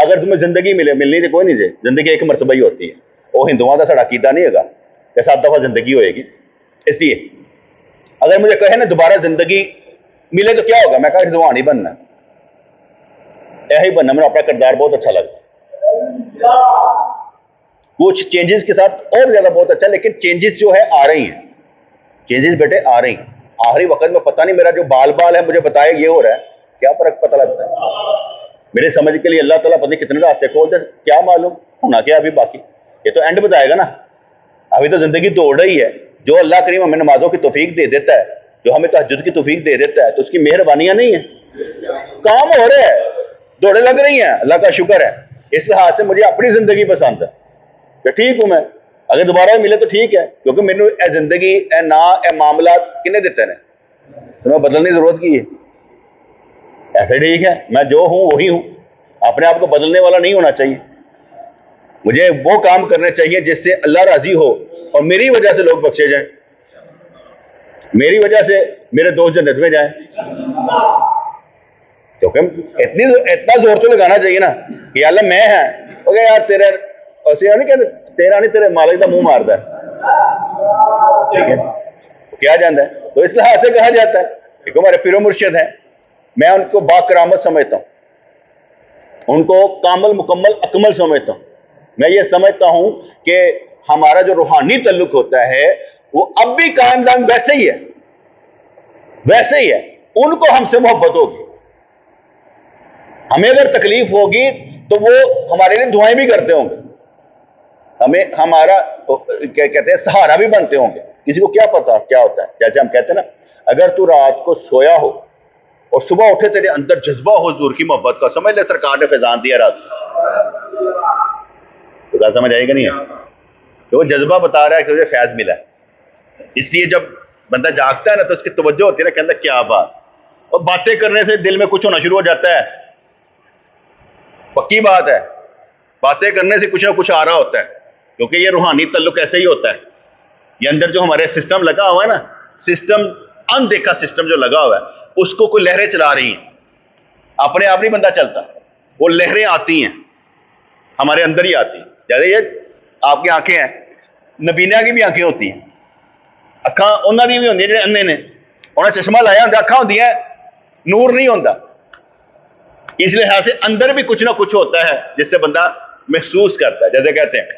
اگر تمہیں زندگی ملنی تو کوئی نہیں دے، زندگی ایک مرتبہ ہی ہوتی ہے، وہ ہندوؤں کا ساڑا عقیدہ نہیں ہوگا کہ 7 دفعہ زندگی ہوئے گی۔ اس لیے اگر مجھے کہے نا دوبارہ زندگی ملے تو کیا ہوگا، میں کہا رضوان ہی بننا، یہی بننا، میرا اپنا کردار بہت اچھا لگتا، کچھ چینجز کے ساتھ اور زیادہ بہت اچھا، لیکن چینجز جو ہے آ رہی ہیں، چینجز بیٹے آ رہی ہیں۔ آخری وقت میں پتہ نہیں میرا جو بال ہے مجھے بتایا یہ ہو رہا ہے، کیا فرق پتہ لگتا ہے، میرے سمجھ کے لیے اللہ تعالیٰ پتہ نہیں کتنے راستے کھول دے، کیا معلوم ہونا کیا ابھی باقی، یہ تو اینڈ بتائے گا نا، ابھی تو زندگی دوڑ رہی ہے۔ جو اللہ کریم ہمیں نمازوں کی توفیق دے دیتا ہے، جو ہمیں تہجد کی توفیق دے دیتا ہے، تو اس کی مہربانیاں نہیں ہیں، کام ہو رہے ہیں، دوڑیں لگ رہی ہیں، اللہ کا شکر ہے۔ اس لحاظ سے مجھے اپنی زندگی پسند ہے کہ ٹھیک ہوں میں، اگر دوبارہ ملے تو ٹھیک ہے، کیونکہ میرے اے زندگی اے نا اے معاملات کنے دیتے ہیں، تمہیں بدلنے کی ضرورت کی ہے، ایسے ٹھیک ہے، میں جو ہوں وہی ہوں، اپنے آپ کو بدلنے والا نہیں ہونا چاہیے، مجھے وہ کام کرنے چاہیے جس سے اللہ راضی ہو اور میری وجہ سے لوگ بخشے جائیں، میری وجہ سے میرے دوست جنت میں جائیں، کیونکہ اتنا زور تو لگانا چاہیے نا کہ اللہ میں ہے، اوکے یار تیرے ایسے نہیں کہتے، تیرا نہیں تیرے مالک کا منہ ماردا ہے، ٹھیک ہے، کیا جاتا ہے، تو اس لحاظ سے کہا جاتا ہے کہ ہمارے پیر و مرشد ہیں، میں ان کو با کرامت سمجھتا ہوں، ان کو کامل مکمل اکمل سمجھتا ہوں، میں یہ سمجھتا ہوں کہ ہمارا جو روحانی تعلق ہوتا ہے وہ اب بھی قائم دائم ویسے ہی ہے، ان کو ہم سے محبت ہوگی، ہمیں اگر تکلیف ہوگی تو وہ ہمارے لیے دعائیں بھی کرتے ہوں گے، ہمیں ہمارا کیا کہتے ہیں سہارا بھی بنتے ہوں گے، کسی کو کیا پتا کیا ہوتا ہے، جیسے ہم کہتے ہیں نا اگر تو رات کو سویا ہو اور صبح اٹھے تیرے اندر جذبہ ہو حضور کی محبت کا، سمجھ لے سرکار نے فیضان دیا رات تو کیا سمجھ آئے گا نہیں ہے، تو وہ جذبہ بتا رہا ہے کہ مجھے فیض ملا ہے، اس لیے جب بندہ جاگتا ہے نا تو اس کی توجہ ہوتی ہے نا کہ اندر کیا بات، اور باتیں کرنے سے دل میں کچھ ہونا شروع ہو جاتا ہے، پکی بات ہے، باتیں کرنے سے کچھ نہ کچھ آ رہا ہوتا ہے، کیونکہ یہ روحانی تعلق ایسے ہی ہوتا ہے، یہ اندر جو ہمارے سسٹم لگا ہوا ہے نا، سسٹم اندیکھا سسٹم جو لگا ہوا ہے، اس کو کوئی لہریں چلا رہی ہیں. اپنے آپ نہیں بندہ چلتا, وہ لہریں آتی ہیں ہمارے اندر ہی آتی ہیں. جیسے یہ آپ کی آنکھیں ہیں, نبینہ کی بھی آنکھیں ہوتی ہیں, اکھاں انہوں نے بھی ہوندی ہیں, اندھے نے انہیں چشمہ لایا ہوتا, اکھاں ہوتی ہیں, نور نہیں ہوتا. اس لحاظ سے اندر بھی کچھ نہ کچھ ہوتا ہے جس سے بندہ محسوس کرتا ہے. جیسے کہتے ہیں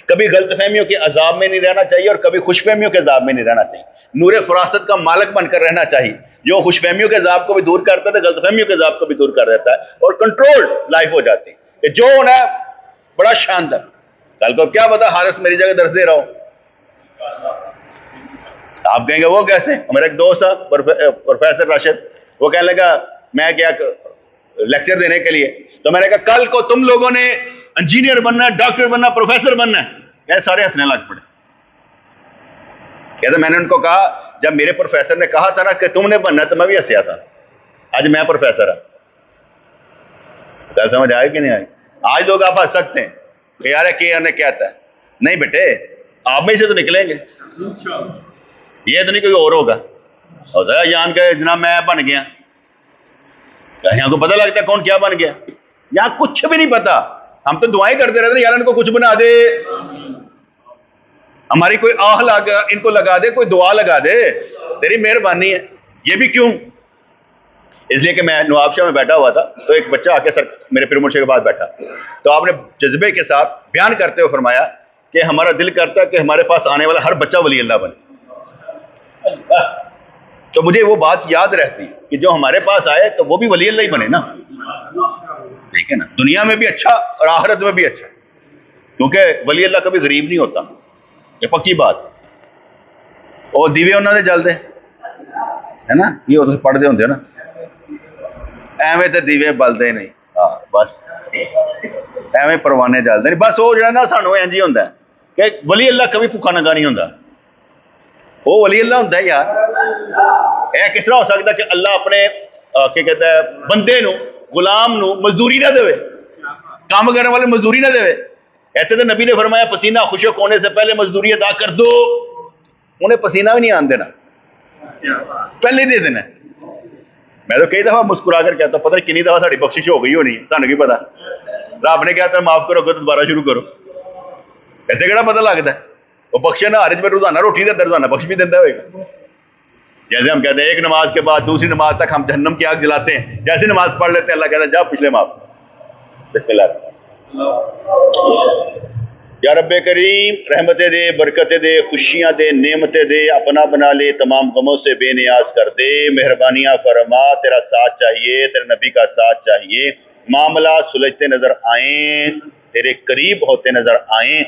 کبھی غلط فہمیوں کے عذاب میں نہیں رہنا چاہیے اور کبھی خوش فہمیوں کے عذاب میں نہیں رہنا چاہیے. نور فراست کا مالک بن کر رہنا چاہیے, جو خوش فہمیوں کے عذاب کو بھی دور کرتا ہے, غلط فہمیوں کے عذاب کو بھی دور کر دیتا ہے, اور کنٹرول لائف ہو جاتی ہے کہ جو ہونا ہے بڑا شاندار. کل کو کیا پتا حارث میری جگہ درس دے رہا ہو, آپ کہیں گے وہ کیسے. ہمارا ایک دوست تھا پروفیسر راشد, وہ کہنے لگا میں گیا لیکچر دینے کے لیے, تو میں نے کہا کل کو تم لوگوں نے انجینئر بننا ہے, ڈاکٹر بننا, پروفیسر بننا ہے. کہتے سارے ہنسنے لگ پڑے. کہتے میں نے ان کو کہا جب میرے پروفیسر نے کہا تھا نا کہ تم نے بننا تو میں بھی ہنسیا تھا, آج میں پروفیسر ہوں. کیا سمجھ آئے کہ نہیں آئی؟ آج لوگ آپ ہنس سکتے ہیں کہ یار نے کہتا ہے, نہیں بیٹے آپ میں سے تو نکلیں گے, یہ تو نہیں کوئی اور ہوگا. ہوتا ہے جان کے جناب میں بن گیا, یہاں کو پتہ لگتا ہے کون کیا بن گیا. یہاں کچھ بھی نہیں پتا, ہم تو دعائیں کرتے رہتے ہیں یار ان کو کچھ بنا دے, ہماری کوئی آہ لگا ان کو لگا دے, کوئی دعا لگا دے, تیری مہربانی ہے. یہ بھی کیوں؟ اس لیے کہ میں نواب شاہ میں بیٹھا ہوا تھا, تو ایک بچہ آ کے سر میرے پیر مرشد کے بعد بیٹھا, تو آپ نے جذبے کے ساتھ بیان کرتے ہوئے فرمایا کہ ہمارا دل کرتا ہے کہ ہمارے پاس آنے والا ہر بچہ ولی اللہ بنے. تو مجھے وہ بات یاد رہتی کہ جو ہمارے پاس آئے تو وہ بھی ولی اللہ ہی بنے نا, ٹھیک ہے نا, دنیا میں بھی اچھا اور آخرت میں بھی اچھا, کیونکہ ولی اللہ کبھی غریب نہیں ہوتا, یہ پکی بات. اور دیوے انہوں نے جل دے ہے نا, یہ پڑھ دے ہوندے نا, ایویں تے دیوے بلدے نہیں, ہاں بس ایویں پروانے جلدے نہیں. بس وہ جو ہے نا سانو انج ہی ہوندا ہے کہ ولی اللہ کبھی بھوکا ننگا نہیں ہوندا, وہ ولی اللہ ہوندا ہے یار. اے کس طرح ہو سکتا کہ اللہ اپنے کیا کہتا ہے بندے نو, غلام نو مزدوری نہ دے, کام کرنے والے مزدوری نہ دے. ایسے تو نبی نے فرمایا پسینہ خشک ہونے سے پہلے مزدوری ادا کر دو. انہیں پسینہ بھی نہیں آن دینا, پہلے ہی دے دینا. میں تو کئی دفعہ مسکرا کر کہتا ہوں پتہ نہیں کنی دفعہ ساری بخشش ہو گئی ہونی ہے, تمہیں کی پتا. رب نے کہتا ہے معاف کرو گے تو دوبارہ شروع کرو, ایسے کہڑا پتہ لگتا ہے. وہ بخشے نہ ہر میں روزانہ روٹی دے, روزانہ بخش بھی دیتا ہوئے گا. جیسے ہم کہتے ہیں ایک نماز کے بعد دوسری نماز تک ہم جہنم کی آگ جلاتے ہیں, جیسے نماز پڑھ لیتے ہیں اللہ کہتا ہے جا پچھلے معاف. بسم اللہ. یا رب کریم رحمتیں دے, برکتیں دے, خوشیاں دے, نعمتیں دے, اپنا بنا لے, تمام غموں سے بے نیاز کر دے, مہربانیاں فرما. تیرا ساتھ چاہیے, تیرے نبی کا ساتھ چاہیے, معاملات سلجھتے نظر آئیں, تیرے قریب ہوتے نظر آئیں.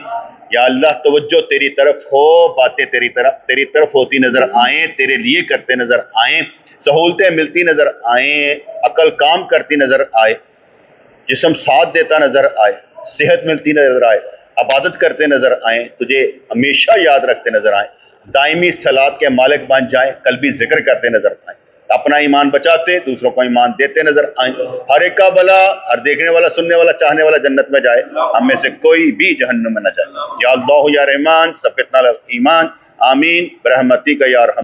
یا اللہ توجہ تیری طرف ہو, باتیں تیری طرف ہوتی نظر آئیں, تیرے لیے کرتے نظر آئیں, سہولتیں ملتی نظر آئیں, عقل کام کرتی نظر آئے, جسم ساتھ دیتا نظر آئے, صحت ملتی نظر آئے, عبادت کرتے نظر آئیں, تجھے ہمیشہ یاد رکھتے نظر آئیں, دائمی صلات کے مالک بن جائیں, قلبی ذکر کرتے نظر آئیں, اپنا ایمان بچاتے دوسروں کو ایمان دیتے نظر آئیں. ہر ایک کا بھلا, ہر دیکھنے والا سننے والا چاہنے والا جنت میں جائے, ہم میں سے کوئی بھی جہنم میں نہ جائے. یا اللہ یا رحمان ثبتنا علی الایمان, آمین برحمتک یا ارحم.